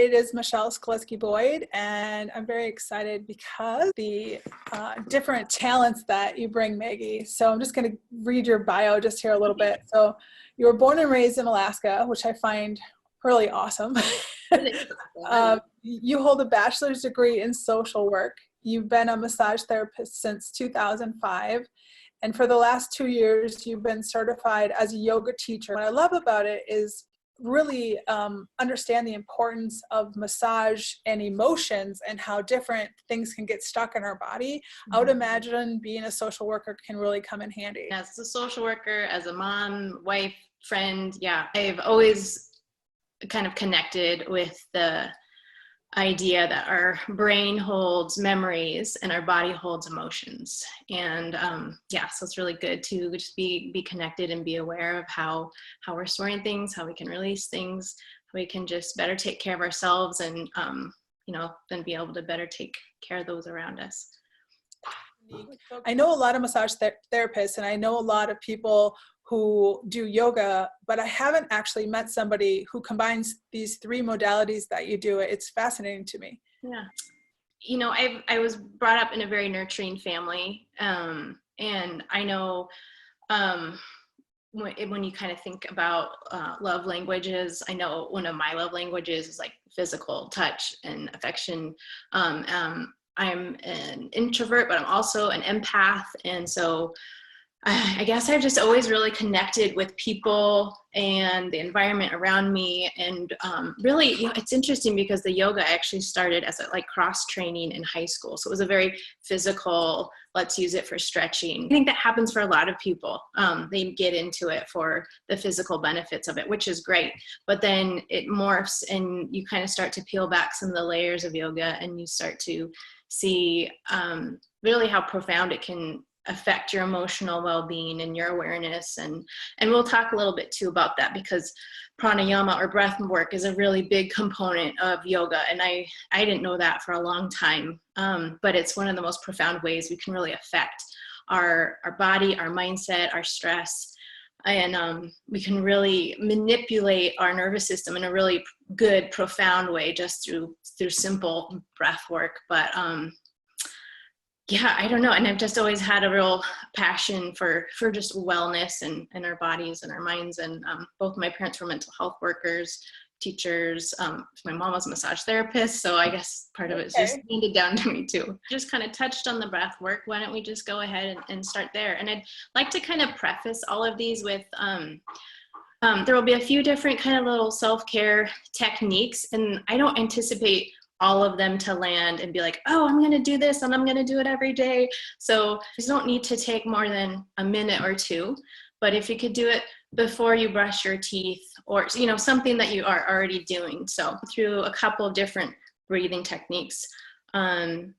It is Michelle Skaletski-Boyd, and I'm very excited because the different talents that you bring, Maggie. So I'm just going to read your bio just here a little bit. So you were born and raised in Alaska, which I find really awesome. You hold a bachelor's degree in social work. You've been a massage therapist since 2005. And for the last 2 years, you've been certified as a yoga teacher. What I love about it is really understand the importance of massage and emotions and how different things can get stuck in our body. I would imagine being a social worker can really come in handy. As a social worker, as a mom, wife, friend, yeah, I've always kind of connected with the idea that our brain holds memories and our body holds emotions. And yeah, so it's really good to just be connected and be aware of how we're storing things, how we can release things, how we can just better take care of ourselves, and then be able to better take care of those around us. I know a lot of massage therapists, and I know a lot of people who do yoga, but I haven't actually met somebody who combines these three modalities that you do. It's fascinating to me. Yeah. I was brought up in a very nurturing family. And I know when you kind of think about love languages, I know one of my love languages is like physical touch and affection. I'm an introvert, but I'm also an empath. And so I guess I've just always really connected with people and the environment around me. And really, it's interesting because the yoga actually started as cross training in high school. So it was a very physical, let's use it for stretching. I think that happens for a lot of people. They get into it for the physical benefits of it, which is great. But then it morphs and you kind of start to peel back some of the layers of yoga, and you start to see really how profound it can affect your emotional well-being and your awareness. And we'll talk a little bit too about that, because pranayama or breath work is a really big component of yoga. And I didn't know that for a long time. But it's one of the most profound ways we can really affect our body, our mindset, our stress. And we can really manipulate our nervous system in a really good, profound way just through simple breath work. But yeah, I don't know. And I've just always had a real passion for just wellness and our bodies and our minds. And both my parents were mental health workers, teachers. My mom was a massage therapist. So I guess part of it's just handed down to me too. Just kind of touched on the breath work. Why don't we just go ahead and start there? And I'd like to kind of preface all of these with, there will be a few different kind of little self-care techniques. And I don't anticipate all of them to land and be like, oh, I'm going to do this and I'm going to do it every day. So you don't need to take more than a minute or two, but if you could do it before you brush your teeth, or, something that you are already doing. So through a couple of different breathing techniques. But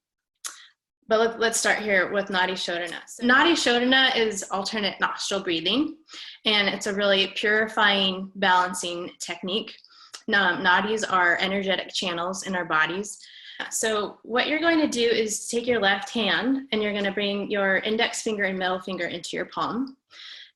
let's start here with Nadi Shodhana. So Nadi Shodhana is alternate nostril breathing, and it's a really purifying, balancing technique. Nadis are energetic channels in our bodies. So what you're going to do is take your left hand and you're going to bring your index finger and middle finger into your palm.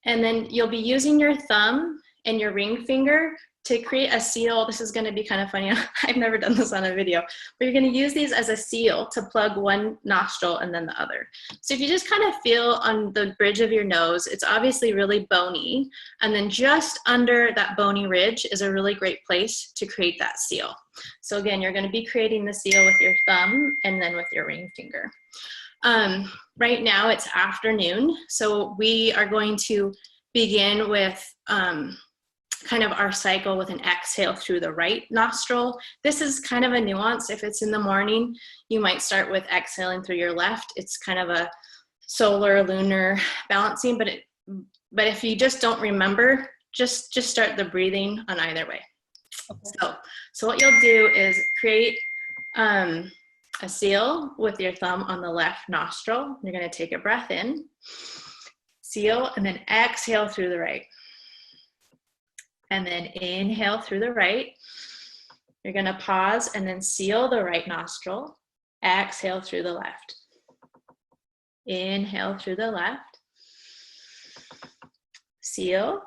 And then you'll be using your thumb and your ring finger to create a seal. This is going to be kind of funny. I've never done this on a video, but you're going to use these as a seal to plug one nostril and then the other. So if you just kind of feel on the bridge of your nose, it's obviously really bony. And then just under that bony ridge is a really great place to create that seal. So again, you're going to be creating the seal with your thumb and then with your ring finger. Right now it's afternoon. So we are going to begin with, kind of our cycle with an exhale through the right nostril. This is kind of a nuance. If it's in the morning, you might start with exhaling through your left. It's kind of a solar lunar balancing, but if you just don't remember, just start the breathing on either way. Okay. So what you'll do is create a seal with your thumb on the left nostril. You're going to take a breath in, seal, and then exhale through the right. And then inhale through the right. You're going to pause and then seal the right nostril. Exhale through the left. Inhale through the left. Seal.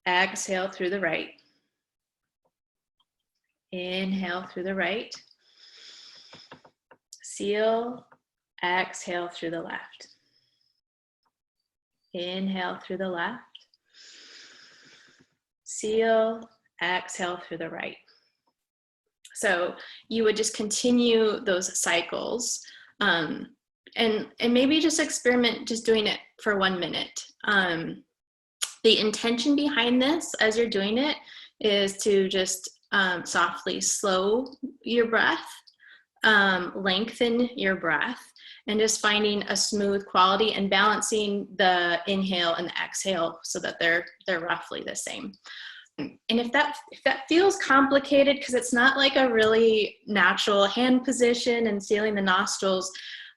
Exhale through the right. Inhale through the right. Seal. Exhale through the left. Inhale through the left. Seal. Exhale through the right. So you would just continue those cycles, and maybe just experiment just doing it for 1 minute. The intention behind this as you're doing it is to just softly slow your breath, lengthen your breath, and just finding a smooth quality and balancing the inhale and the exhale so that they're roughly the same. And if that feels complicated, because it's not like a really natural hand position and sealing the nostrils,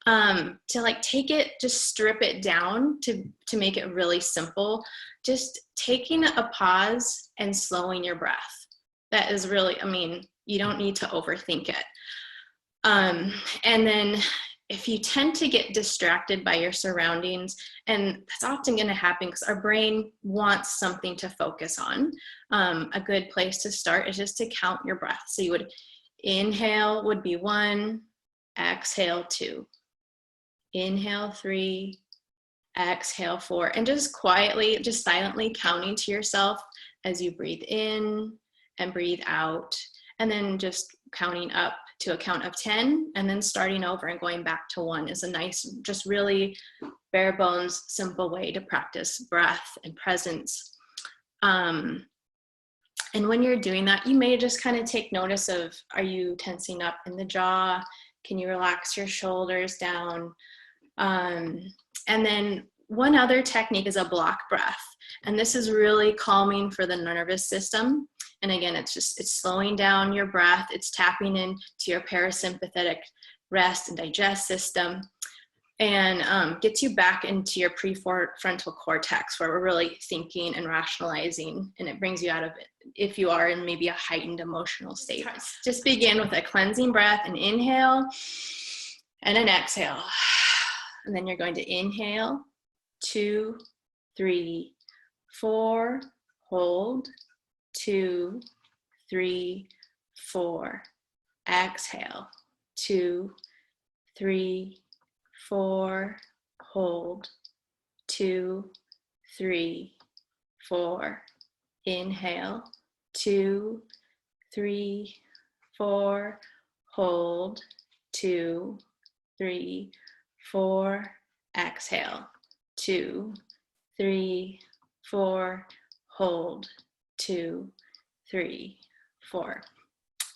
to like take it, just strip it down to make it really simple, just taking a pause and slowing your breath. That is really, I mean, you don't need to overthink it. And then if you tend to get distracted by your surroundings, and that's often going to happen because our brain wants something to focus on, a good place to start is just to count your breath. So you would inhale would be 1, exhale 2, inhale 3, exhale 4, and just quietly, just silently counting to yourself as you breathe in and breathe out, and then just counting up to a count of 10, and then starting over and going back to 1 is a nice, just really bare bones, simple way to practice breath and presence. And when you're doing that, you may just kind of take notice of, are you tensing up in the jaw? Can you relax your shoulders down? And then one other technique is a block breath. And this is really calming for the nervous system. And again, it's slowing down your breath. It's tapping into your parasympathetic rest and digest system, and gets you back into your prefrontal cortex, where we're really thinking and rationalizing, and it brings you out of it if you are in maybe a heightened emotional state. Just begin with a cleansing breath, an inhale and an exhale. And then you're going to inhale, 2, 3, 4, hold, 2, 3, 4, exhale, 2, 3, 4, hold, 2, 3, 4, inhale, 2, 3, 4, hold, 2, 3, 4, exhale, 2, 3, 4, hold, 2, 3, 4.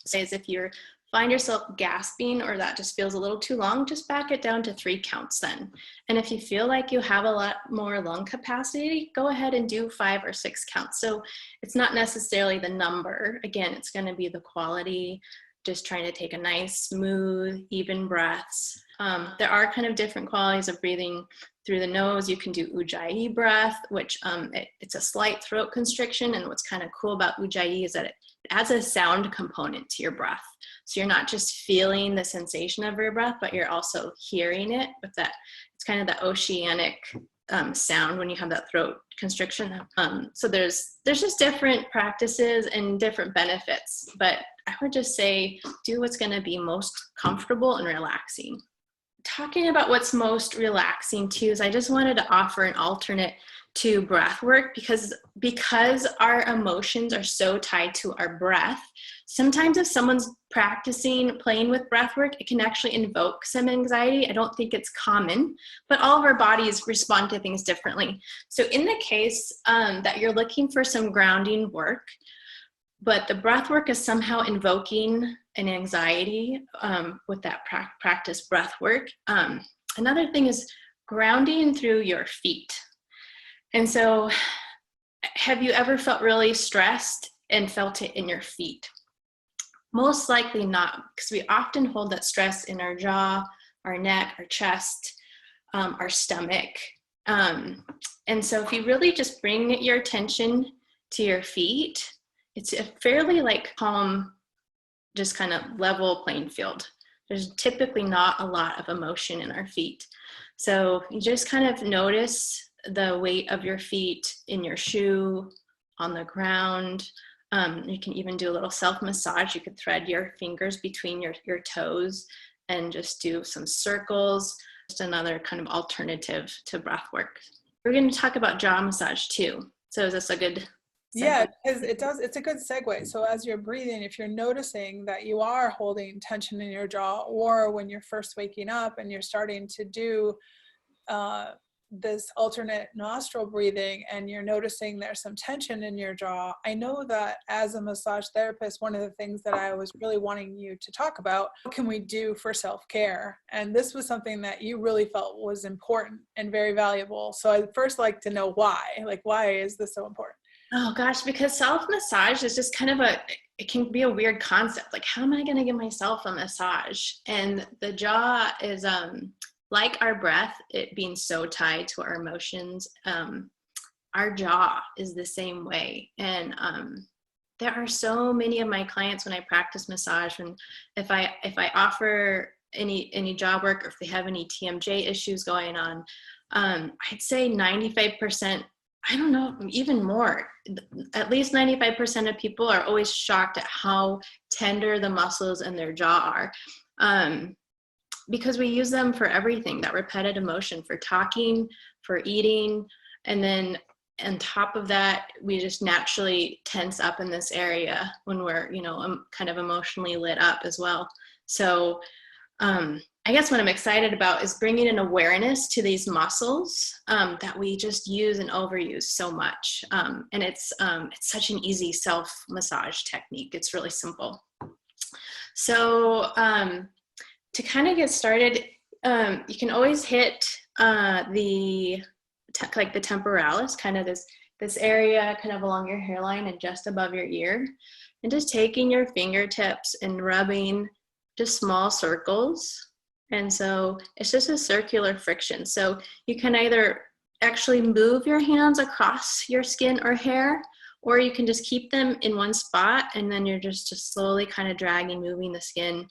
So as if you find yourself gasping or that just feels a little too long, just back it down to 3 counts then. And if you feel like you have a lot more lung capacity, go ahead and do 5 or 6 counts. So it's not necessarily the number. Again, it's going to be the quality, just trying to take a nice, smooth, even breaths. There are kind of different qualities of breathing through the nose. You can do Ujjayi breath, which it's a slight throat constriction. And what's kind of cool about Ujjayi is that it adds a sound component to your breath. So you're not just feeling the sensation of your breath, but you're also hearing it with that. It's kind of the oceanic sound when you have that throat constriction. So there's just different practices and different benefits, but I would just say do what's going to be most comfortable and relaxing. Talking about what's most relaxing too, is I just wanted to offer an alternate to breath work, because our emotions are so tied to our breath. Sometimes if someone's playing with breath work, it can actually invoke some anxiety. I don't think it's common, but all of our bodies respond to things differently. So in the case that you're looking for some grounding work, but the breath work is somehow invoking an anxiety with that practice breath work. Another thing is grounding through your feet. And so have you ever felt really stressed and felt it in your feet? Most likely not, because we often hold that stress in our jaw, our neck, our chest, our stomach. And so if you really just bring your attention to your feet, it's a fairly like calm, just kind of level playing field. There's typically not a lot of emotion in our feet. So you just kind of notice the weight of your feet in your shoe, on the ground, You can even do a little self-massage. You could thread your fingers between your toes and just do some circles. Just another kind of alternative to breath work. We're going to talk about jaw massage too. So is this a good segue? Yeah, because it's a good segue. So as you're breathing, if you're noticing that you are holding tension in your jaw, or when you're first waking up and you're starting to do this alternate nostril breathing and you're noticing there's some tension in your jaw, I know that as a massage therapist, one of the things that I was really wanting you to talk about, what can we do for self-care? And this was something that you really felt was important and very valuable. So I'd first like to know why is this so important? Oh gosh, because self-massage is just kind of it can be a weird concept. Like, how am I going to give myself a massage? And the jaw is, like our breath, it being so tied to our emotions, our jaw is the same way. And there are so many of my clients when I practice massage, and if I offer any jaw work, or if they have any TMJ issues going on, I'd say 95%, I don't know, even more, at least 95% of people are always shocked at how tender the muscles in their jaw are. Because we use them for everything, that repetitive motion, for talking, for eating, and then on top of that, we just naturally tense up in this area when we're, kind of emotionally lit up as well. So I guess what I'm excited about is bringing an awareness to these muscles that we just use and overuse so much. And it's such an easy self-massage technique. It's really simple. So to kind of get started, you can always hit the temporalis, kind of this area kind of along your hairline and just above your ear, and just taking your fingertips and rubbing just small circles. And so it's just a circular friction. So you can either actually move your hands across your skin or hair, or you can just keep them in one spot, and then you're just slowly kind of dragging, moving the skin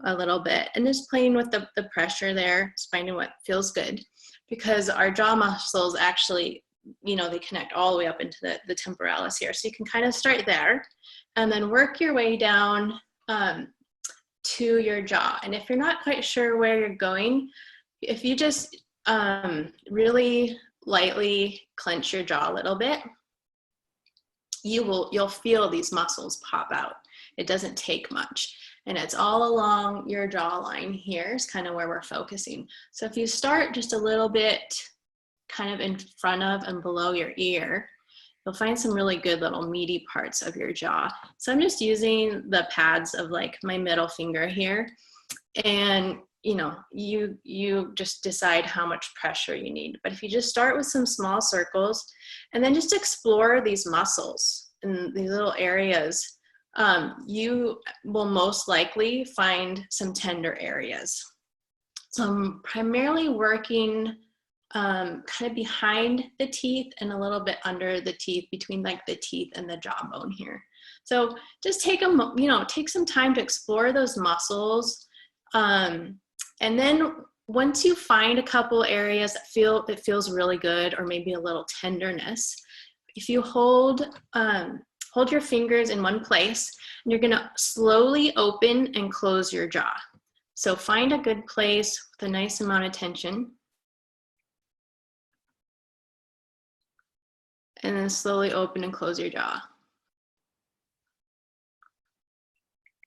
a little bit, and just playing with the pressure there, just finding what feels good. Because our jaw muscles actually, they connect all the way up into the temporalis here. So you can kind of start there and then work your way down to your jaw. And if you're not quite sure where you're going, if you just really lightly clench your jaw a little bit, you'll feel these muscles pop out. It doesn't take much. And it's all along your jawline here is kind of where we're focusing. So if you start just a little bit kind of in front of and below your ear, you'll find some really good little meaty parts of your jaw. So I'm just using the pads of like my middle finger here. And you just decide how much pressure you need. But if you just start with some small circles and then just explore these muscles in these little areas, you will most likely find some tender areas. So I'm primarily working kind of behind the teeth and a little bit under the teeth, between like the teeth and the jawbone here. So just take some time to explore those muscles. And then once you find a couple areas that feels really good, or maybe a little tenderness, if you hold your fingers in one place, and you're gonna slowly open and close your jaw. So find a good place with a nice amount of tension. And then slowly open and close your jaw.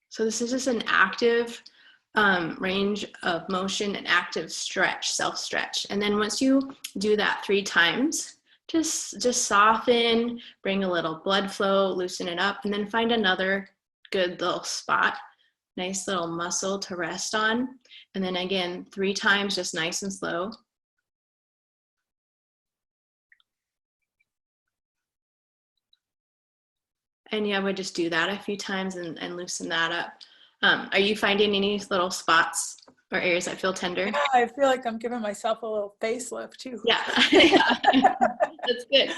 So this is just an active range of motion, an active stretch, self-stretch. And then once you do that 3 times, just soften, bring a little blood flow, loosen it up, and then find another good little spot, nice little muscle to rest on. And then again, 3 times, just nice and slow. And yeah, I would just do that a few times and loosen that up. Are you finding any little spots or areas that feel tender? Yeah, I feel like I'm giving myself a little facelift too. Yeah, that's good.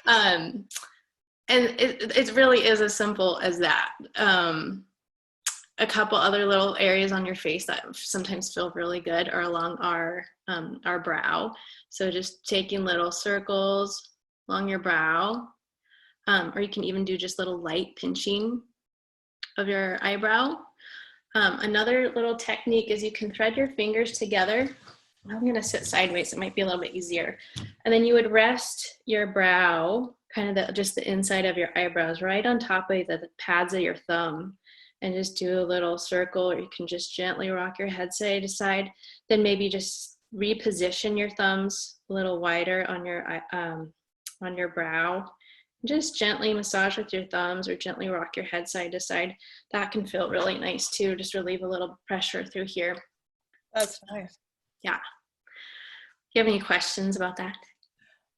And it really is as simple as that. A couple other little areas on your face that sometimes feel really good are along our brow. So just taking little circles along your brow, or you can even do just little light pinching of your eyebrow. Another little technique is you can thread your fingers together. I'm going to sit sideways. It might be a little bit easier. And then you would rest your brow, kind of just the inside of your eyebrows, right on top of the pads of your thumb, and just do a little circle, or you can just gently rock your head side to side. Then maybe just reposition your thumbs a little wider on your brow. Just gently massage with your thumbs or gently rock your head side to side. That can feel really nice too. Just relieve a little pressure through here. That's nice. Yeah. Do you have any questions about that?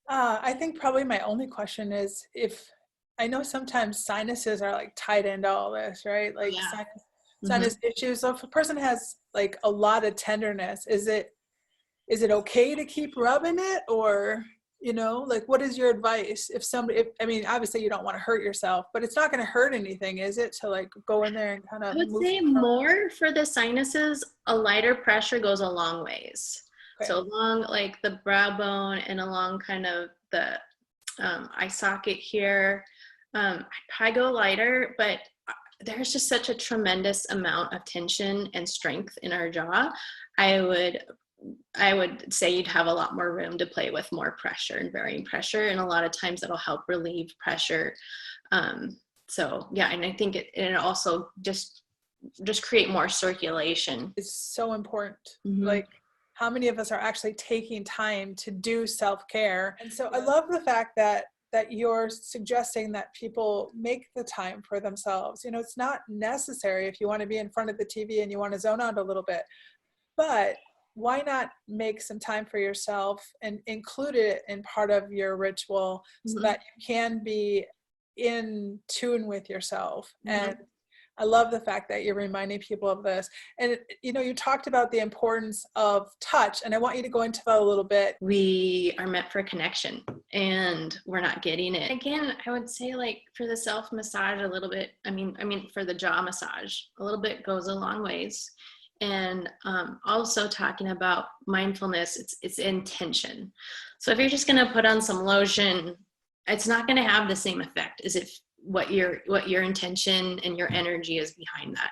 I think probably my only question is, if I know sometimes sinuses are like tied into all this, right? Like Yeah. sinus issues. So if a person has like a lot of tenderness, is it okay to keep rubbing it, or, you know, like, what is your advice if I mean, obviously you don't want to hurt yourself, but it's not going to hurt anything, is it, to like go in there and kind of I would say more for the sinuses, a lighter pressure goes a long ways. Okay. So along like the brow bone and along kind of the eye socket here, I'd probably go lighter, but there's just such a tremendous amount of tension and strength in our jaw. I would say you'd have a lot more room to play with more pressure and varying pressure, and a lot of times that'll help relieve pressure. So yeah, and I think it also just create more circulation. It's so important. Like, how many of us are actually taking time to do self-care? And so I love the fact that you're suggesting that people make the time for themselves. You know, it's not necessary if you want to be in front of the TV and you want to zone out a little bit, but why not make some time for yourself and include it in part of your ritual so that you can be in tune with yourself. And I love the fact that you're reminding people of this. And, you know, you talked about the importance of touch, and I want you to go into that a little bit. We are meant for connection, and we're not getting it. Again, I would say, like, for the self massage a little bit, I mean, for the jaw massage, a little bit goes a long ways. And also talking about mindfulness, it's intention. So if you're just going to put on some lotion, it's not going to have the same effect as if what your intention and your energy is behind that.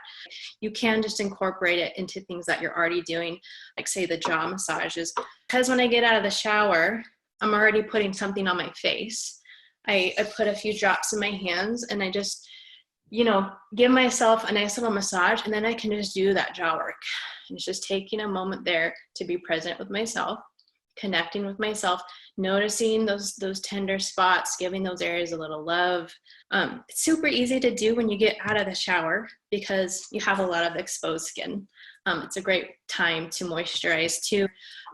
You can just incorporate it into things that you're already doing, like say the jaw massages. Because when I get out of the shower, I'm already putting something on my face. I put a few drops in my hands, and I just, you know, give myself a nice little massage, and then I can just do that jaw work. And it's just taking a moment there to be present with myself, connecting with myself, noticing those tender spots, giving those areas a little love. It's super easy to do when you get out of the shower because you have a lot of exposed skin. It's a great time to moisturize too.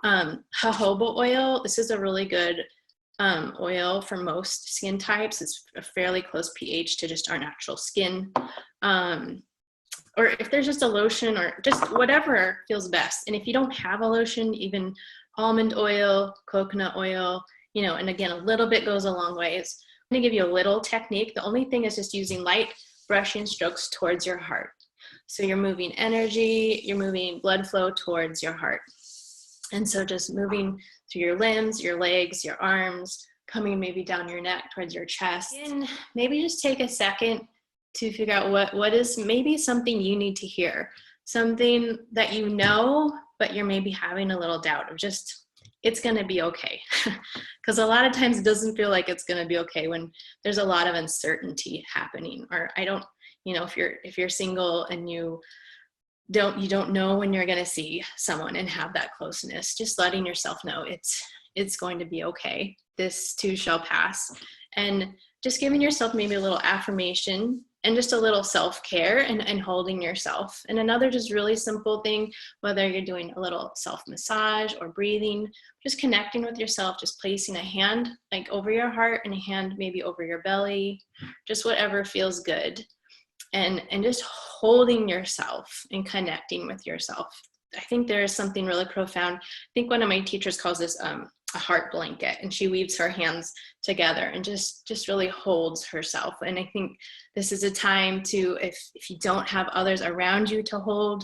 Jojoba oil, this is a really good oil for most skin types. It's a fairly close pH to just our natural skin. Or if there's just a lotion or just whatever feels best. And if you don't have a lotion, even almond oil, coconut oil, you know, and again, a little bit goes a long ways. I'm going to give you a little technique. The only thing is just using light brushing strokes towards your heart. So you're moving energy, you're moving blood flow towards your heart. And so just moving through your limbs, your legs, your arms, coming maybe down your neck towards your chest. And maybe just take a second to figure out what is maybe something you need to hear, something that you know, but you're maybe having a little doubt of just, it's going to be okay. Because a lot of times it doesn't feel like it's going to be okay when there's a lot of uncertainty happening. Or I don't, you know, if you're single and you don't know when you're going to see someone and have that closeness, just letting yourself know it's going to be okay. This too shall pass. And just giving yourself maybe a little affirmation and just a little self-care and holding yourself. And another just really simple thing, whether you're doing a little self-massage or breathing, just connecting with yourself, just placing a hand like over your heart and a hand maybe over your belly, just whatever feels good. And just holding yourself and connecting with yourself. I think there is something really profound. I think one of my teachers calls this a heart blanket, and she weaves her hands together and just really holds herself. And I think this is a time to, if you don't have others around you to hold,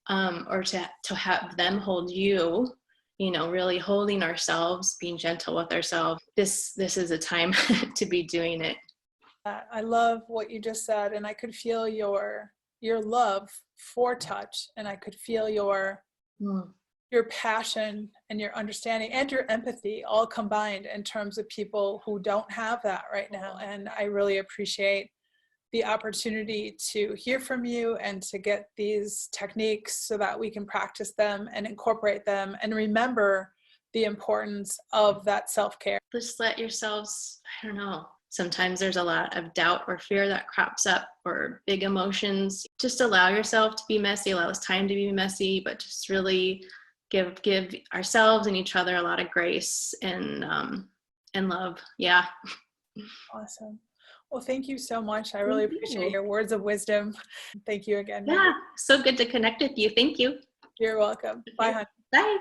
or to have them hold you, you know, really holding ourselves, being gentle with ourselves. This is a time to be doing it. I love what you just said, and I could feel your love for touch, and I could feel your passion and your understanding and your empathy all combined in terms of people who don't have that right now. And I really appreciate the opportunity to hear from you and to get these techniques so that we can practice them and incorporate them and remember the importance of that self-care. Just let yourselves, I don't know, sometimes there's a lot of doubt or fear that crops up, or big emotions. Just allow yourself to be messy, allow us time to be messy, but just really give ourselves and each other a lot of grace and love. Yeah. Awesome. Well, thank you so much. I really appreciate your words of wisdom. Thank you again. Yeah, so good to connect with you. Thank you. You're welcome. Bye, honey. Bye.